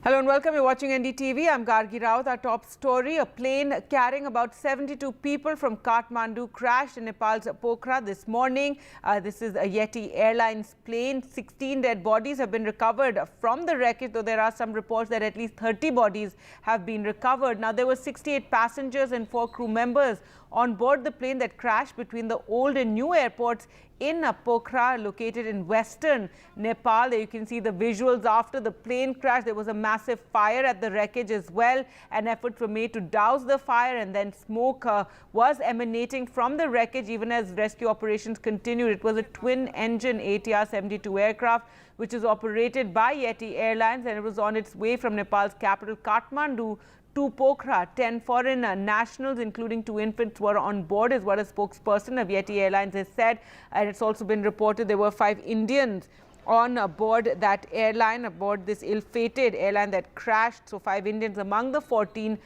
Hello and welcome. You're watching NDTV. I'm Gargi Raut. Our top story, a plane carrying about 72 people from Kathmandu crashed in Nepal's Pokhara this morning. This is a Yeti Airlines plane. 16 dead bodies have been recovered from the wreckage, though there are some reports that at least 30 bodies have been recovered. Now, there were 68 passengers and 4 crew members on board the plane that crashed between the old and new airports in Pokhara, located in western Nepal. There you can see the visuals after the plane crash. There was a massive fire at the wreckage as well, and efforts were made to douse the fire, and then smoke was emanating from the wreckage even as rescue operations continued. It was a twin-engine ATR-72 aircraft which is operated by Yeti Airlines, and it was on its way from Nepal's capital Kathmandu to Pokhara. 10 foreign nationals, including 2 infants, were on board, is what a spokesperson of Yeti Airlines has said. And it's also been reported there were 5 Indians on board that airline, aboard this ill-fated airline that crashed. So 5 Indians among the 14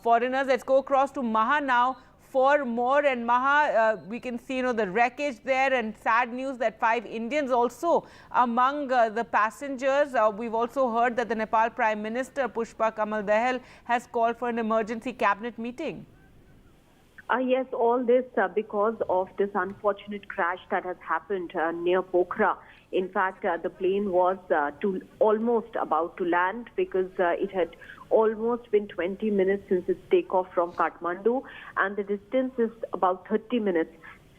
foreigners. Let's go across to Maha now for more. And Maha, we can see the wreckage there, and sad news that 5 Indians also among the passengers. We've also heard that the Nepal Prime Minister Pushpa Kamal Dahal has called for an emergency cabinet meeting. Yes, all this because of this unfortunate crash that has happened near Pokhara. In fact, the plane was almost about to land because it had almost been 20 minutes since its takeoff from Kathmandu, and the distance is about 30 minutes.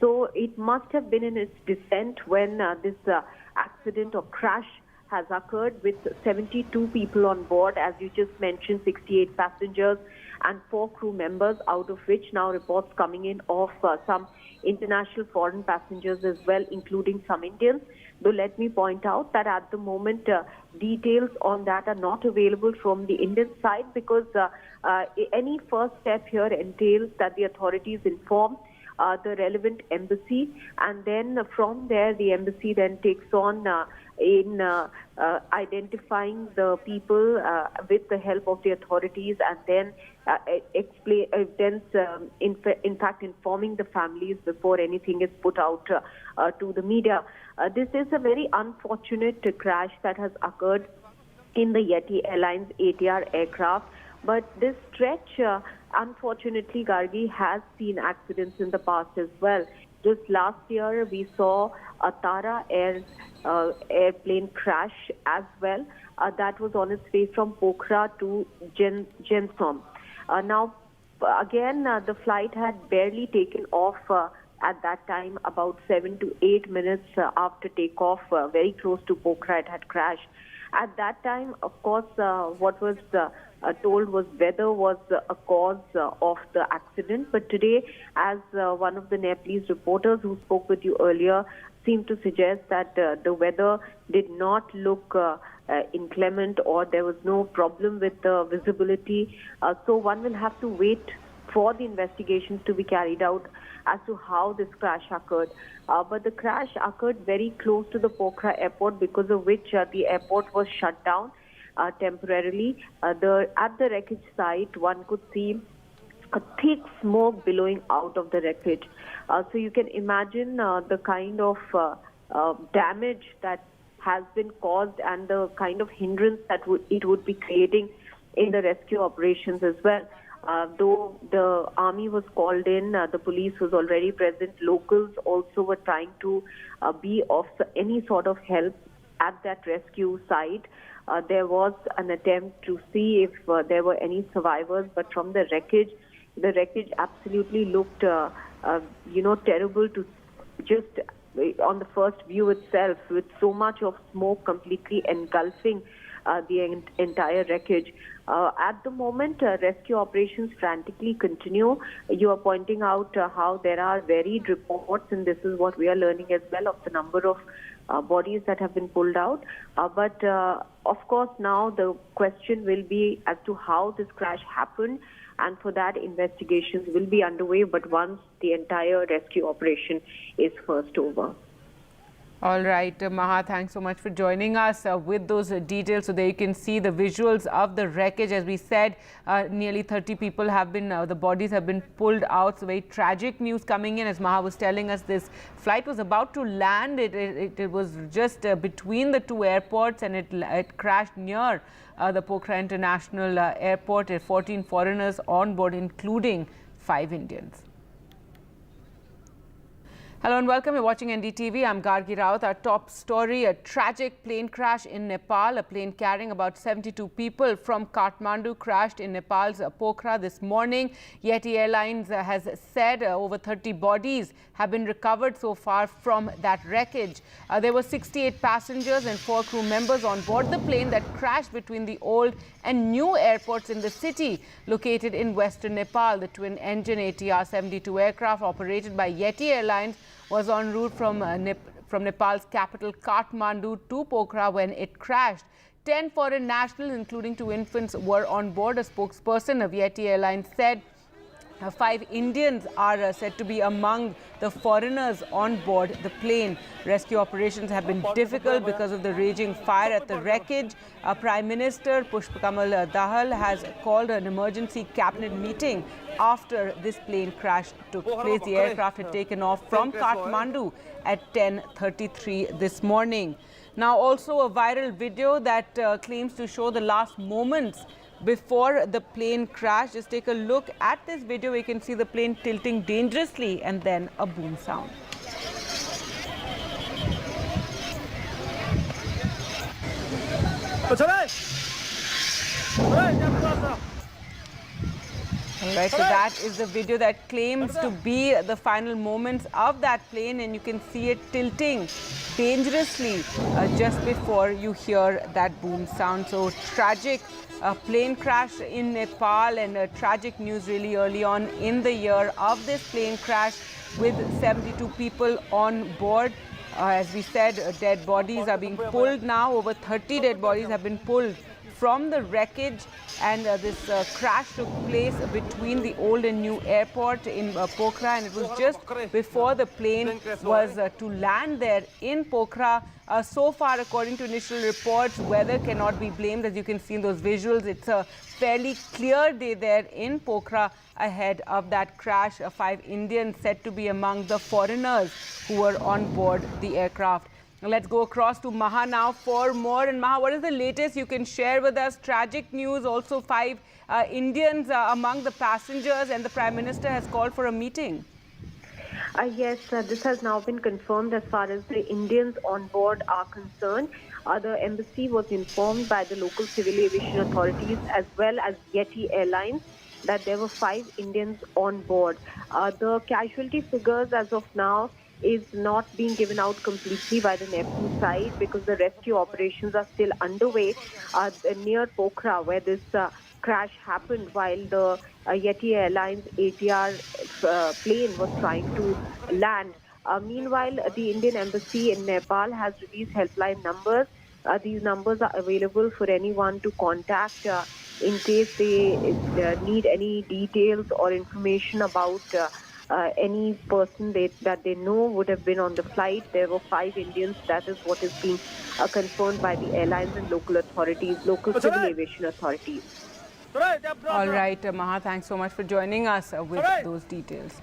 So it must have been in its descent when this accident or crash has occurred, with 72 people on board, as you just mentioned, 68 passengers and 4 crew members, out of which now reports coming in of some international foreign passengers as well, including some Indians. Though let me point out that at the moment, details on that are not available from the Indian side, because any first step here entails that the authorities inform the relevant embassy, and then from there the embassy then takes on in identifying the people with the help of the authorities, and then in fact informing the families before anything is put out to the media. This is a very unfortunate crash that has occurred in the Yeti Airlines ATR aircraft. But this stretch, unfortunately, Gargi, has seen accidents in the past as well. Just last year, we saw a Tara airplane crash as well. That was on its way from Pokhara to Jensom. Now, again, the flight had barely taken off at that time, about 7 to 8 minutes after takeoff, very close to Pokhara, it had crashed. At that time, of course, what was told was weather was a cause of the accident. But today, as one of the Nepalese reporters who spoke with you earlier seemed to suggest that the weather did not look inclement, or there was no problem with the visibility. So one will have to wait for the investigations to be carried out as to how this crash occurred. But the crash occurred very close to the Pokhara airport, because of which the airport was shut down temporarily. At the wreckage site, one could see a thick smoke billowing out of the wreckage. So you can imagine the kind of damage that has been caused, and the kind of hindrance that it would be creating in the rescue operations as well. Though the army was called in, the police was already present, locals also were trying to be of any sort of help at that rescue site. There was an attempt to see if there were any survivors, but from the wreckage absolutely looked, terrible to just on the first view itself, with so much of smoke completely engulfing the entire wreckage. At the moment, rescue operations frantically continue. You are pointing out how there are varied reports, and this is what we are learning as well, of the number of bodies that have been pulled out. But of course, now the question will be as to how this crash happened, and for that, investigations will be underway, but once the entire rescue operation is first over. All right, Maha, thanks so much for joining us with those details. So there you can see the visuals of the wreckage. As we said, nearly 30 people have been, the bodies have been pulled out. So very tragic news coming in. As Maha was telling us, this flight was about to land. It was just between the two airports, and it crashed near the Pokhara International Airport. 14 foreigners on board, including 5 Indians. Hello and welcome. You're watching NDTV. I'm Gargi Raut. Our top story, a tragic plane crash in Nepal. A plane carrying about 72 people from Kathmandu crashed in Nepal's Pokhara this morning. Yeti Airlines has said over 30 bodies have been recovered so far from that wreckage. There were 68 passengers and 4 crew members on board the plane that crashed between the old and new airports in the city located in western Nepal. The twin-engine ATR-72 aircraft operated by Yeti Airlines was en route from Nepal's capital Kathmandu to Pokhara when it crashed. 10 foreign nationals, including 2 infants, were on board. A spokesperson of Yeti Airlines said 5 Indians are said to be among the foreigners on board the plane. Rescue operations have been difficult because of the raging fire at the wreckage. Prime Minister Pushpakamal Dahal has called an emergency cabinet meeting after this plane crash took place. The aircraft had taken off from Kathmandu at 10:33 this morning. Now, also a viral video that claims to show the last moments before the plane crash. Just take a look at this video. We can see the plane tilting dangerously and then a boom sound. Alright, so that is the video that claims to be the final moments of that plane, and you can see it tilting dangerously just before you hear that boom sound. So tragic plane crash in Nepal, and tragic news really early on in the year of this plane crash with 72 people on board. As we said, dead bodies are being pulled now. Over 30 dead bodies have been pulled from the wreckage, and this crash took place between the old and new airport in Pokhara, and it was just before the plane was to land there in Pokhara. So far, according to initial reports, weather cannot be blamed. As you can see in those visuals, it's a fairly clear day there in Pokhara ahead of that crash. 5 Indians said to be among the foreigners who were on board the aircraft. Let's go across to Maha now for more. And Maha, what is the latest you can share with us? Tragic news, also 5 Indians among the passengers, and the Prime Minister has called for a meeting. Yes, this has now been confirmed as far as the Indians on board are concerned. The embassy was informed by the local civil aviation authorities as well as Yeti Airlines that there were 5 Indians on board. The casualty figures as of now is not being given out completely by the Nepal side because the rescue operations are still underway near Pokhara, where this crash happened while the Yeti Airlines ATR plane was trying to land. Meanwhile, the Indian Embassy in Nepal has released helpline numbers. These numbers are available for anyone to contact in case they need any details or information about any person that they know would have been on the flight. There were 5 Indians. That is what is being confirmed by the airlines and local authorities, local civil aviation authorities. All right, Maha, thanks so much for joining us with those details.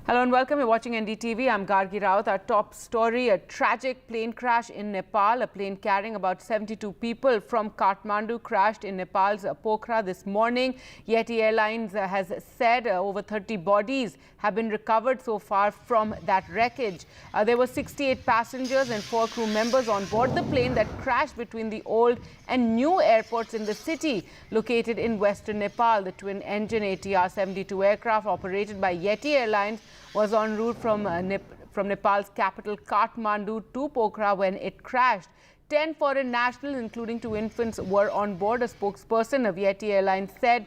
Hello and welcome. You're watching NDTV. I'm Gargi Raut. Our top story, a tragic plane crash in Nepal. A plane carrying about 72 people from Kathmandu crashed in Nepal's Pokhara this morning. Yeti Airlines has said over 30 bodies have been recovered so far from that wreckage. There were 68 passengers and 4 crew members on board the plane that crashed between the old and new airports in the city located in western Nepal. The twin-engine ATR-72 aircraft operated by Yeti Airlines was en route from Nepal's capital Kathmandu to Pokhara when it crashed. 10 foreign nationals, including 2 infants, were on board. A spokesperson of Yeti Airlines said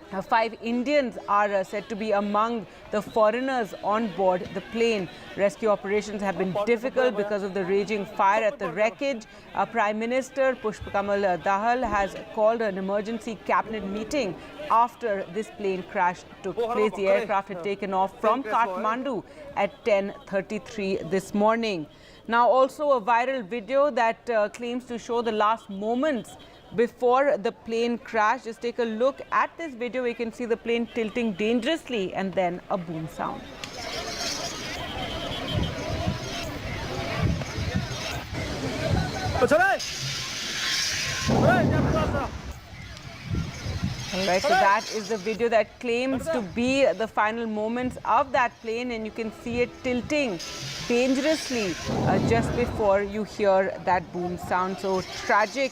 5 Indians are said to be among the foreigners on board the plane. Rescue operations have been difficult because of the raging fire at the wreckage. Prime Minister Pushpakamal Dahal has called an emergency cabinet meeting after this plane crash took place. The aircraft had taken off from Kathmandu at 10:33 this morning. Now, also a viral video that claims to show the last moments before the plane crash. Just take a look at this video. We can see the plane tilting dangerously and then a boom sound. All right, so that is the video that claims to be the final moments of that plane, and you can see it tilting dangerously just before you hear that boom sound. So tragic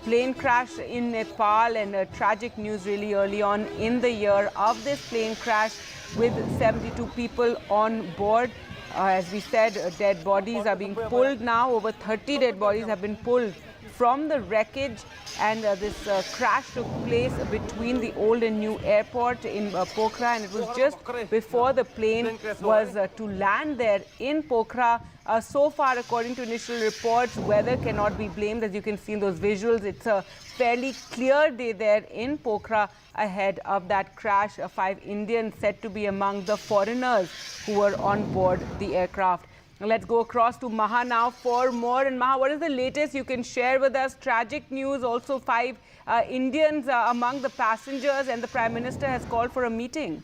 plane crash in Nepal, and tragic news really early on in the year of this plane crash with 72 people on board. As we said, dead bodies are being pulled now. Over 30 dead bodies have been pulled from the wreckage, and this crash took place between the old and new airport in Pokhara, and it was just before the plane was to land there in Pokhara. So far, according to initial reports, weather cannot be blamed. As you can see in those visuals, it's a fairly clear day there in Pokhara ahead of that crash. 5 Indians said to be among the foreigners who were on board the aircraft. Let's go across to Maha now for more. And Maha, what is the latest you can share with us? Tragic news, also 5 Indians among the passengers, and the Prime Minister has called for a meeting.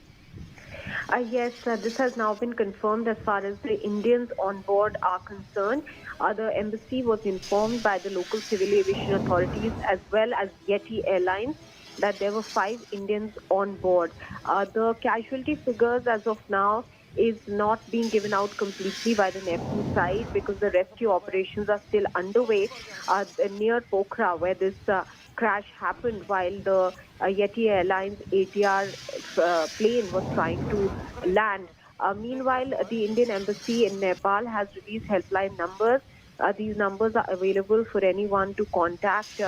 Yes, this has now been confirmed as far as the Indians on board are concerned. The embassy was informed by the local civil aviation authorities as well as Yeti Airlines that there were 5 Indians on board. The casualty figures as of now is not being given out completely by the Nepal side because the rescue operations are still underway near Pokhara, where this crash happened while the Yeti Airlines ATR plane was trying to land. Meanwhile, the Indian Embassy in Nepal has released helpline numbers. These numbers are available for anyone to contact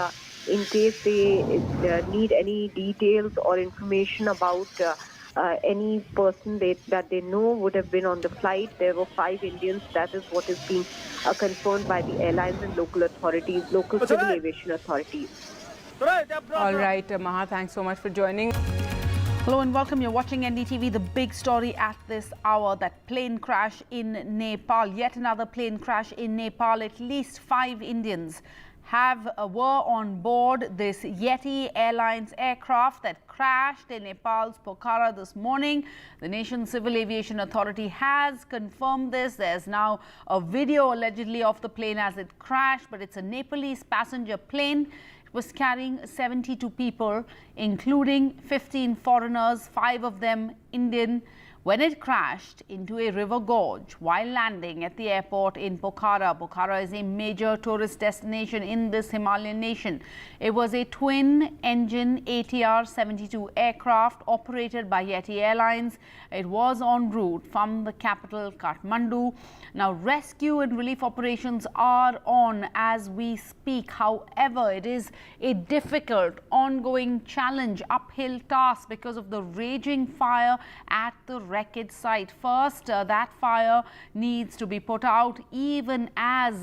in case they need any details or information about any person that they know would have been on the flight. There were 5 Indians. That is what is being confirmed by the airlines and local authorities, local civil aviation authorities. All right, Maha, thanks so much for joining. Hello and welcome. You're watching NDTV. The big story at this hour, that plane crash in Nepal. Yet another plane crash in Nepal. At least 5 Indians were on board this Yeti Airlines aircraft that crashed in Nepal's Pokhara this morning. The nation's Civil Aviation Authority has confirmed this. There's now a video allegedly of the plane as it crashed, but it's a Nepalese passenger plane. It was carrying 72 people, including 15 foreigners, 5 of them Indian, when it crashed into a river gorge while landing at the airport in Pokhara. Pokhara is a major tourist destination in this Himalayan nation. It was a twin-engine ATR-72 aircraft operated by Yeti Airlines. It was en route from the capital, Kathmandu. Now, rescue and relief operations are on as we speak. However, it is a difficult, ongoing challenge, uphill task because of the raging fire at the wreckage site. First, that fire needs to be put out, even as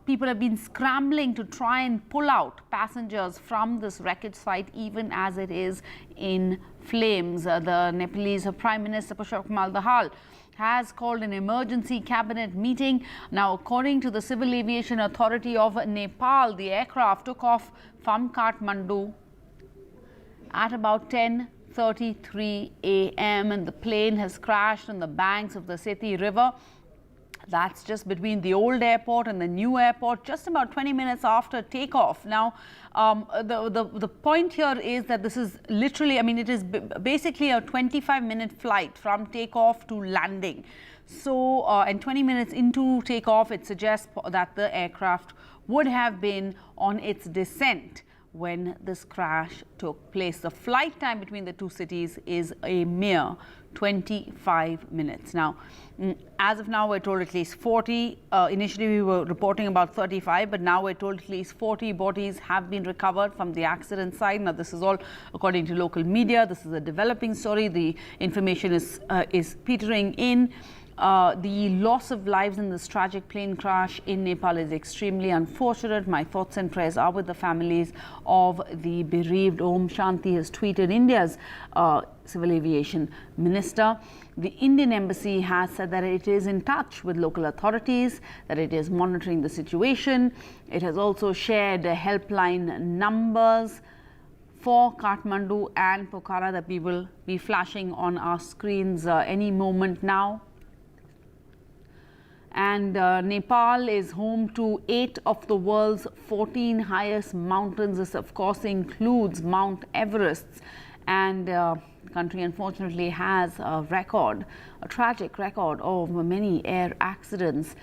people have been scrambling to try and pull out passengers from this wreckage site, even as it is in flames. The Nepalese Prime Minister Pushpa Dahal has called an emergency cabinet meeting. Now, according to the Civil Aviation Authority of Nepal, the aircraft took off from Kathmandu at about 10:33 a.m. and the plane has crashed on the banks of the Seti River. That's just between the old airport and the new airport, just about 20 minutes after takeoff. Now, the point here is that this is literally, I mean, it is basically a 25-minute flight from takeoff to landing. So, and 20 minutes into takeoff, it suggests that the aircraft would have been on its descent when this crash took place. The flight time between the two cities is a mere 25 minutes. Now, as of now, we're told at least 40. Initially, we were reporting about 35, but now we're told at least 40 bodies have been recovered from the accident site. Now, this is all according to local media. This is a developing story. The information is petering in. The loss of lives in this tragic plane crash in Nepal is extremely unfortunate. My thoughts and prayers are with the families of the bereaved. Om Shanti has tweeted India's Civil Aviation Minister. The Indian Embassy has said that it is in touch with local authorities, that it is monitoring the situation. It has also shared helpline numbers for Kathmandu and Pokhara that we will be flashing on our screens any moment now. And Nepal is home to 8 of the world's 14 highest mountains. This, of course, includes Mount Everest. And the country, unfortunately, has a tragic record of many air accidents.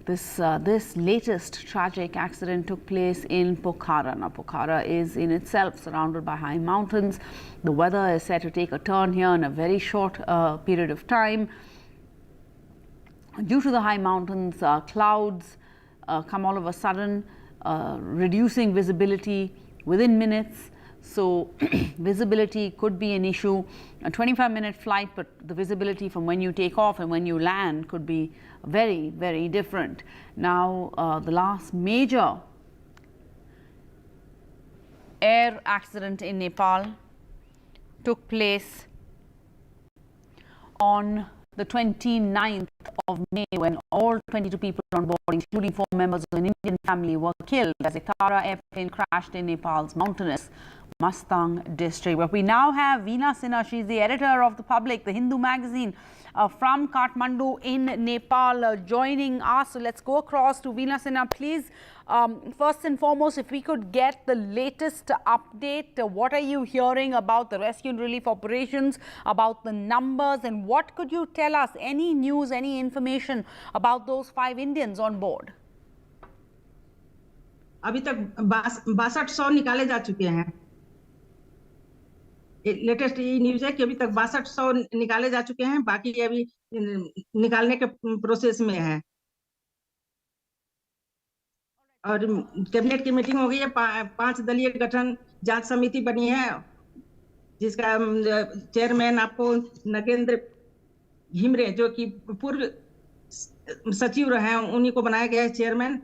This latest tragic accident took place in Pokhara. Now, Pokhara is in itself surrounded by high mountains. The weather is set to take a turn here in a very short period of time. Due to the high mountains, clouds come all of a sudden, reducing visibility within minutes. So visibility could be an issue. A 25-minute flight, but the visibility from when you take off and when you land could be very, very different. Now, the last major air accident in Nepal took place on the 29th of May, when all 22 people on board, including 4 members of an Indian family, were killed as a Tara airplane crashed in Nepal's mountainous Mustang district. But we now have Veena Sinha. She's the editor of The Public, the Hindu magazine, from Kathmandu in Nepal, joining us. So let's go across to Veena Sinha, please. First and foremost, if we could get the latest update, what are you hearing about the rescue and relief operations, about the numbers, and what could you tell us, any news, any information about those 5 Indians on board? अभी तक 6200 निकाले जा चुके हैं। Latest ये news है कि अभी तक 6200 निकाले जा चुके हैं, बाकी अभी निकालने के प्रोसेस में है। और कैबिनेट की मीटिंग हो गई है, 5 दलीय गठन जांच समिति बनी है, जिसका चेयरमैन आपको नगेंद्र घिमरे, जो कि पूर्व सचिव रहे हैं, उन्हीं को बनाया गया है चेयरमैन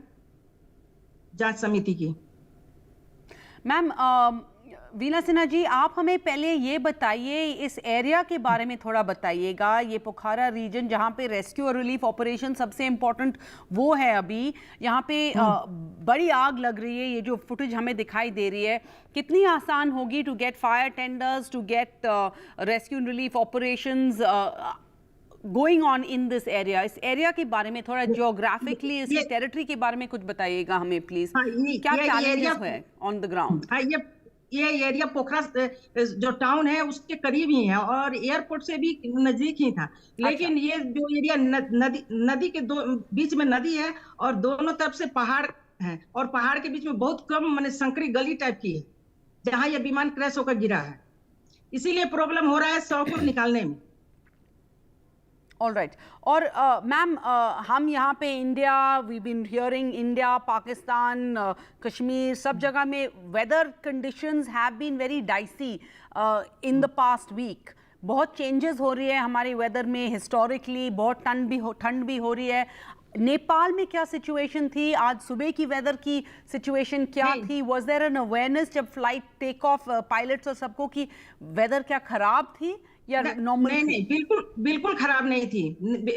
जांच समिति की। मैम, वीना सिन्हा जी, आप हमें पहले ये बताइए, इस एरिया के बारे में थोड़ा बताइएगा। ये पोखारा रीजन जहाँ पे रेस्क्यू और रिलीफ ऑपरेशन सबसे इम्पोर्टेंट वो है, अभी यहाँ पे बड़ी आग लग रही है। ये जो फुटेज हमें दिखाई दे रही है, कितनी आसान होगी to get fire tenders, to get rescue and relief operations going on in this area? इस एरिया के बारे में थोड़ा जियोग्राफिकली, इस टेरिटरी के बारे में कुछ बताइएगा हमें प्लीज। क्या चैलेंजेस है ऑन द ग्राउंड? ये एरिया पोखरा जो टाउन है उसके करीब ही है और एयरपोर्ट से भी नजदीक ही था। लेकिन ये जो एरिया नदी के बीच में नदी है और दोनों तरफ से पहाड़ है, और पहाड़ के बीच में बहुत कम माने संकरी गली टाइप की है, जहां ये विमान क्रैश होकर गिरा है। इसीलिए प्रॉब्लम हो रहा है 100 को निकालने में। All right. और मैम, हम यहाँ पे India, we been hearing India, Pakistan, Kashmir, सब जगह में weather conditions have been very dicey in the past week. बहुत चेंजेस हो रही है हमारे वेदर में, हिस्टोरिकली बहुत ठंड भी हो रही है। नेपाल में क्या सिचुएशन थी? आज सुबह की वेदर की सिचुएशन क्या थी? वाज देयर एन अवेयरनेस जब फ्लाइट टेक ऑफ, पायलट्स और सबको, की वेदर क्या खराब थी या नॉर्मल? नहीं, बिल्कुल खराब नहीं थी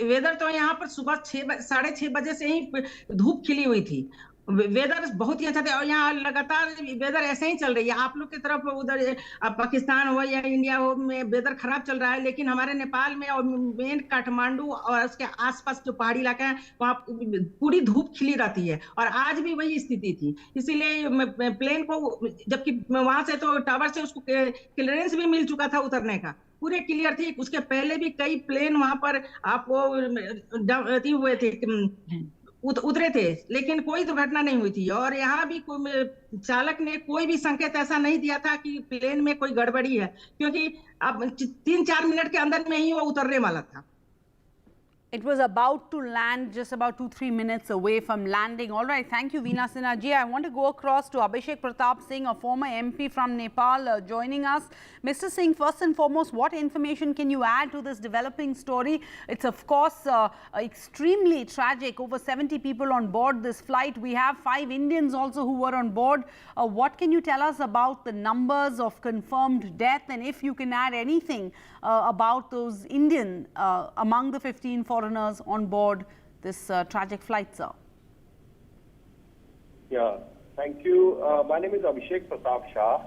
वेदर। तो यहाँ पर सुबह 6:30 बजे से ही धूप खिली हुई थी। वेदर बहुत ही अच्छा था और यहाँ लगातार वेदर ऐसे ही चल रही है। आप लोग की तरफ उधर पाकिस्तान हो या इंडिया हो में वेदर खराब चल रहा है, लेकिन हमारे नेपाल में और मेन काठमांडू और उसके आसपास जो पहाड़ी इलाका है वहाँ पूरी धूप खिली रहती है, और आज भी वही स्थिति थी। इसीलिए प्लेन को, जबकि वहां से तो टावर से उसको क्लियरेंस भी मिल चुका था उतरने का, पूरे क्लियर थी। उसके पहले भी कई प्लेन वहां पर आपको हुए थे, उतरे थे, लेकिन कोई दुर्घटना नहीं हुई थी। और यहाँ भी चालक ने कोई भी संकेत ऐसा नहीं दिया था कि प्लेन में कोई गड़बड़ी है, क्योंकि अब 3-4 मिनट के अंदर में ही वो उतरने वाला था। It was about to land, just about 2-3 minutes away from landing. All right, thank you, Veena Sinha ji. I want to go across to Abhishek Pratap Singh, a former MP from Nepal, joining us. Mr. Singh, first and foremost, what information can you add to this developing story? It's of course extremely tragic. Over 70 people on board this flight. We have 5 Indians also who were on board. What can you tell us about the numbers of confirmed death, and if you can add anything about those Indian among the 15 foreigners on board this tragic flight, sir? Yeah, thank you. My name is Abhishek Pratap Shah,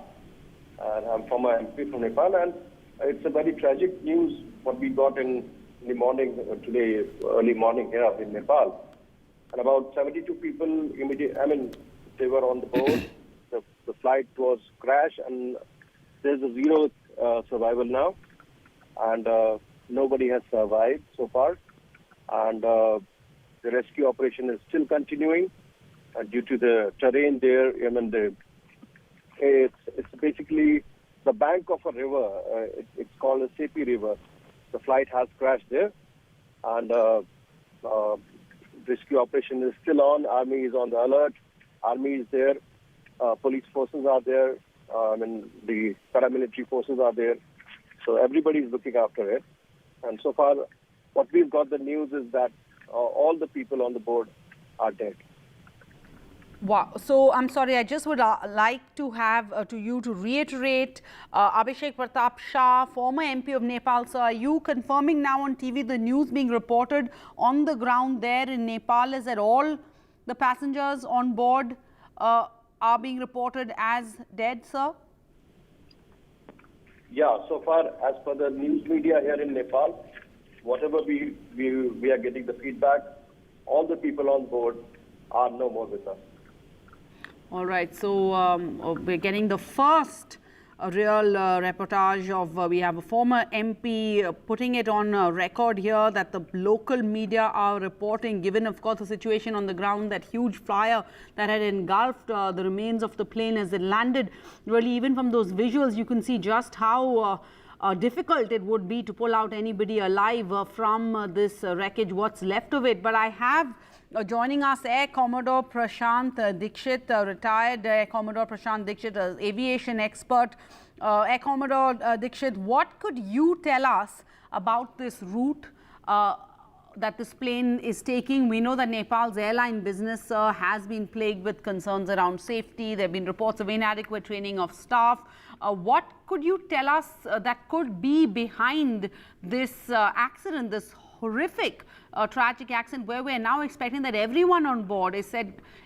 and I'm former MP from Nepal. And it's a very tragic news what we got in the morning today, early morning here in Nepal. and about 72 people they were on the board. The flight was crashed, and there's a zero survival now, and nobody has survived so far. And the rescue operation is still continuing due to the terrain there. It's basically the bank of a river. It's called the Sepi River. The flight has crashed there, and rescue operation is still on. Army is on the alert. Army is there. Police forces are there. The paramilitary forces are there. So everybody is looking after it. And so far, what we've got the news is that all the people on the board are dead. Wow. So I'm sorry, I just would like to have to you to reiterate, Abhishek Pratap Shah, former MP of Nepal, sir, are you confirming now on TV the news being reported on the ground there in Nepal is that all the passengers on board are being reported as dead, sir? Yeah, so far, as per the news media here in Nepal, whatever we are getting the feedback, all the people on board are no more with us. All right, so we're getting the first real reportage of, we have a former MP putting it on record here that the local media are reporting, given of course the situation on the ground, that huge fire that had engulfed the remains of the plane as it landed. Really, even from those visuals, you can see just how difficult it would be to pull out anybody alive from this wreckage, what's left of it. But I have joining us Air Commodore Prashant Dikshit, retired Air Commodore Prashant Dikshit, aviation expert. Air Commodore Dikshit, what could you tell us about this route that this plane is taking? We know that Nepal's airline business has been plagued with concerns around safety. There have been reports of inadequate training of staff. What could you tell us that could be behind this accident, this horrific tragic accident, where we're now expecting that everyone on board is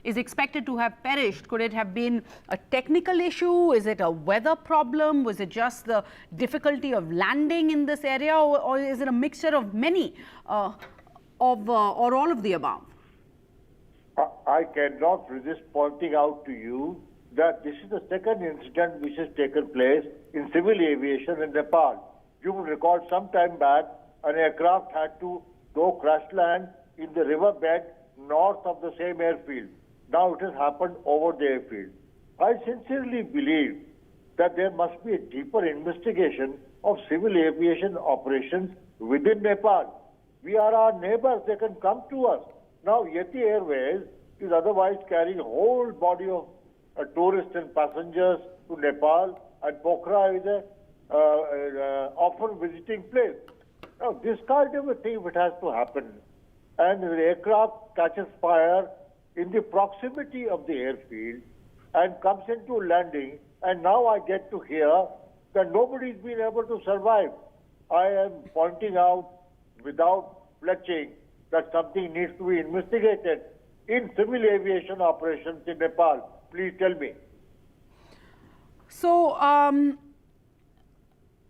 expected to have perished? Could it have been a technical issue? Is it a weather problem? Was it just the difficulty of landing in this area, or is it a mixture of many, or all of the above? I cannot resist pointing out to you that this is the second incident which has taken place in civil aviation in Nepal. You will recall some time back, an aircraft had to go crash land in the riverbed north of the same airfield. Now it has happened over the airfield. I sincerely believe that there must be a deeper investigation of civil aviation operations within Nepal. We are our neighbors, they can come to us. Now Yeti Airways is otherwise carrying a whole body of tourists and passengers to Nepal, and Pokhara is a often visiting place. Now, this kind of a thing, if it has to happen, and the aircraft catches fire in the proximity of the airfield and comes into landing, and now I get to hear that nobody's been able to survive. I am pointing out without flinching that something needs to be investigated in civil aviation operations in Nepal. Please tell me. So,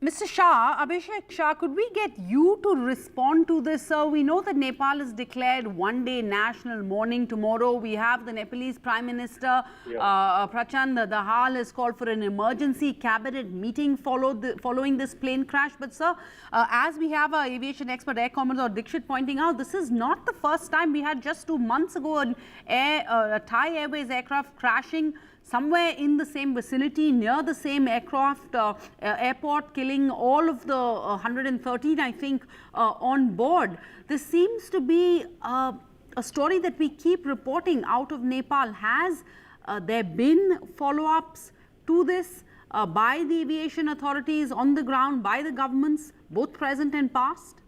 Mr. Shah, Abhishek Shah, could we get you to respond to this, sir? We know that Nepal has declared one-day national mourning tomorrow. We have the Nepalese Prime Minister, Prachand Dahal, has called for an emergency cabinet meeting following this plane crash. But, sir, as we have our aviation expert, Air Commodore Dikshit, pointing out, this is not the first time. We had just 2 months ago a Thai Airways aircraft crashing somewhere in the same vicinity, near the same aircraft airport, killing all of the 113, I think, on board. This seems to be a story that we keep reporting out of Nepal. Has there been follow-ups to this by the aviation authorities on the ground, by the governments, both present and past?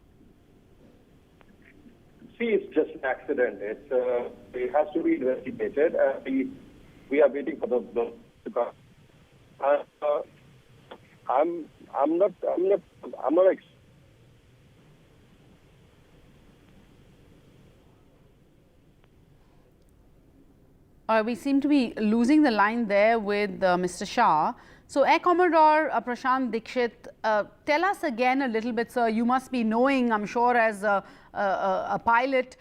See, it's just an accident. It has to be investigated. We are waiting for the to come. I'm not. We seem to be losing the line there with Mr. Shah. So, Air Commodore Prashant Dikshit, tell us again a little bit, sir. You must be knowing, I'm sure, as a pilot,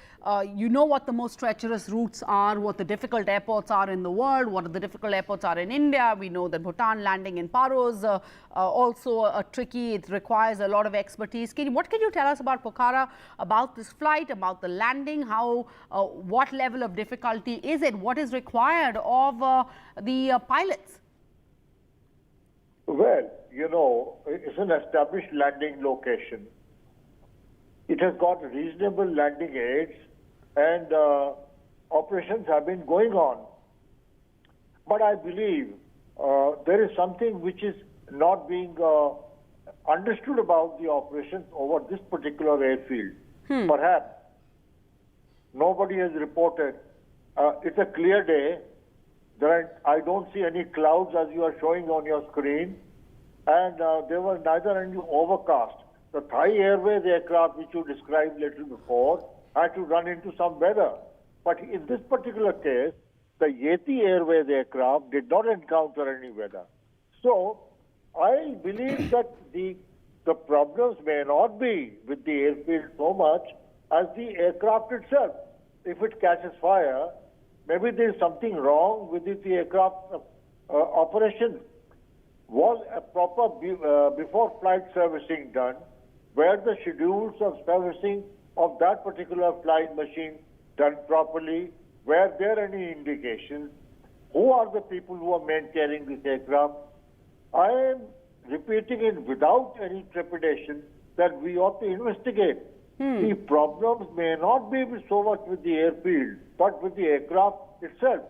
you know what the most treacherous routes are, what the difficult airports are in the world, what the difficult airports are in India. We know that Bhutan landing in Paros also tricky. It requires a lot of expertise. What can you tell us about Pokhara, about this flight, about the landing? How, what level of difficulty is it? What is required of the pilots? Well, you know, it's an established landing location. It has got reasonable landing aids and operations have been going on. But I believe there is something which is not being understood about the operations over this particular airfield. Perhaps nobody has reported. It's a clear day. I don't see any clouds as you are showing on your screen, and there was neither any overcast. The Thai Airways aircraft, which you described a little before, had to run into some weather. But in this particular case, the Yeti Airways aircraft did not encounter any weather. So I believe that the problems may not be with the airfield so much as the aircraft itself. If it catches fire, maybe there is something wrong with the aircraft operation. Was a proper before flight servicing done? Were the schedules of servicing of that particular flying machine done properly? Were there any indications? Who are the people who are maintaining this aircraft? I am repeating it without any trepidation that we ought to investigate. The problems may not be so much with the airfield, but with the aircraft itself.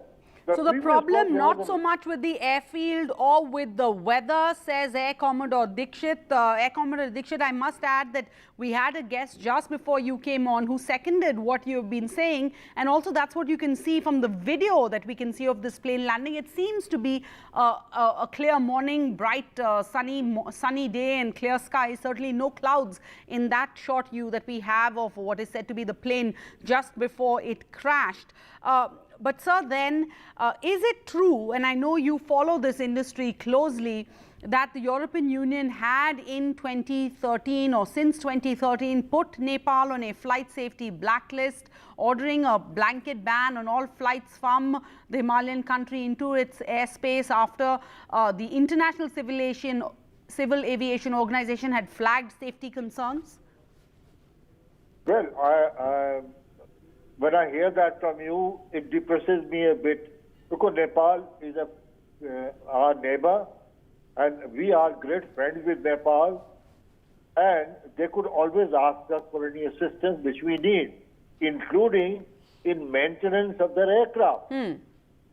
So the problem not so much with the airfield or with the weather, says Air Commodore Dikshit. Air Commodore Dikshit, I must add that we had a guest just before you came on who seconded what you've been saying, and also that's what you can see from the video that we can see of this plane landing. It seems to be a clear morning, bright, sunny day and clear sky. Certainly no clouds in that short view that we have of what is said to be the plane just before it crashed. But sir, then, is it true, and I know you follow this industry closely, that the European Union had in 2013 or since 2013 put Nepal on a flight safety blacklist, ordering a blanket ban on all flights from the Himalayan country into its airspace after the International Civil Aviation Organization had flagged safety concerns? Well, when I hear that from you, it depresses me a bit, because Nepal is our neighbor, and we are great friends with Nepal, and they could always ask us for any assistance which we need, including in maintenance of their aircraft.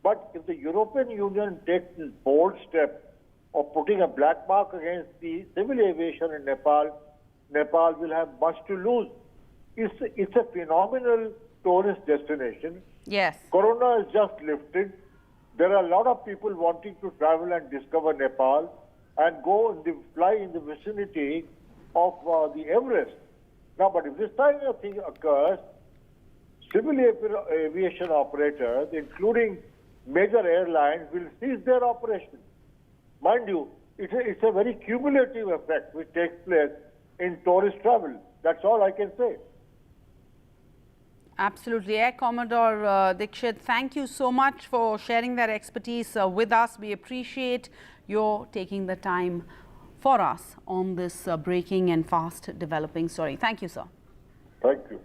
But if the European Union takes this bold step of putting a black mark against the civil aviation in Nepal, Nepal will have much to lose. It's a phenomenal tourist destination. Yes. Corona is just lifted. There are a lot of people wanting to travel and discover Nepal and go and fly in the vicinity of the Everest. Now, but if this kind of thing occurs, civil aviation operators, including major airlines, will cease their operations. Mind you, it's a very cumulative effect which takes place in tourist travel. That's all I can say. Absolutely. Air Commodore Dikshit, thank you so much for sharing that expertise with us. We appreciate your taking the time for us on this breaking and fast developing story. Thank you, sir. Thank you.